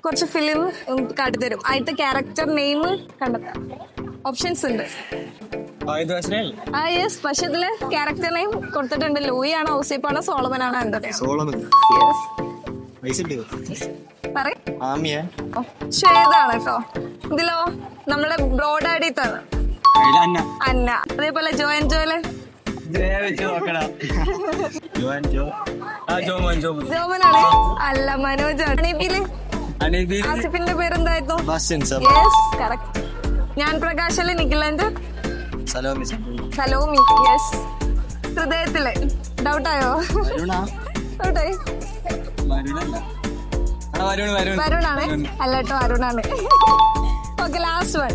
കുറച്ച് ഫിലിം കാട്ടിത്തരും. ആദ്യത്തെ character name കണ്ടെത്താം. ഓപ്ഷൻസ് ഉണ്ട്. യെസ്, പക്ഷെ ഇതില് ക്യാരക്ടർ നെയിം കൊടുത്തിട്ടുണ്ട്. ലൂയി ആണോ, ഔസേപ്പാണോ, സോളമൻ ആണോ, എന്താ ശ്വേതാണ് കേട്ടോ. ഇതിലോ നമ്മുടെ ബ്രോഡ് ആഡിത്താണ് അന്ന. അതേപോലെ ജോമനാണ്. അല്ല, മനോജാണ്. ആസിഫിന്റെ പേരെന്തായിരുന്നു? Yes, correct. ഞാൻ പ്രകാശല്ലേ, നിഖിലന്റെ സലോമി. യെസ്. ഹൃദയത്തില് ഡൗട്ടായോ? ഡൗട്ടായി. വരുണാണ്. അല്ല കേട്ടോ, അരുണാണ്. Okay, last one.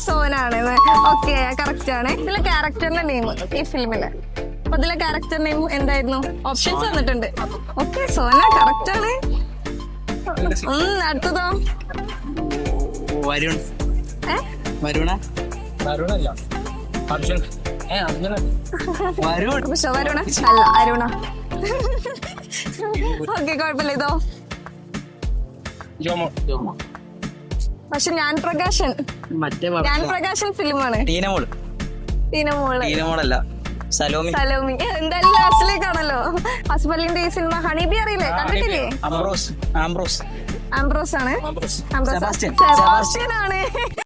സോനാണ്. ഓക്കെ, കറക്റ്റ് ആണ്. ഇതിലെ ക്യാരക്ടറിന്റെ നെയിം ഈ ഫിലിമില്. അപ്പൊ ഇതിലെ ക്യാരക്ടർ നെയിം എന്തായിരുന്നു? ഓപ്ഷൻസ് വന്നിട്ടുണ്ട്. ഓക്കെ, സോന കറക്റ്റ് ആണ്. അടുത്തതോ? വരുൺ. വരുണ അല്ല, അരുണ. ഓക്കെ, കുഴപ്പമില്ല. ഇതോ? പക്ഷെ ഞാൻ പ്രകാശൻ ഫിലിമാണ്. ടീനമോളല്ല, സലോമി. എന്തായാലും ലാസ്റ്റിലേക്കാണല്ലോ. അസ്ബലിന്റെ ഈ സിനിമ ഹണീബി അറിയില്ലേ? കണ്ടിട്ടില്ലേ? ആംബ്രോസ് ആംബ്രോസ് ആണ്. സെബാസ്റ്റ്യൻ ആണ്.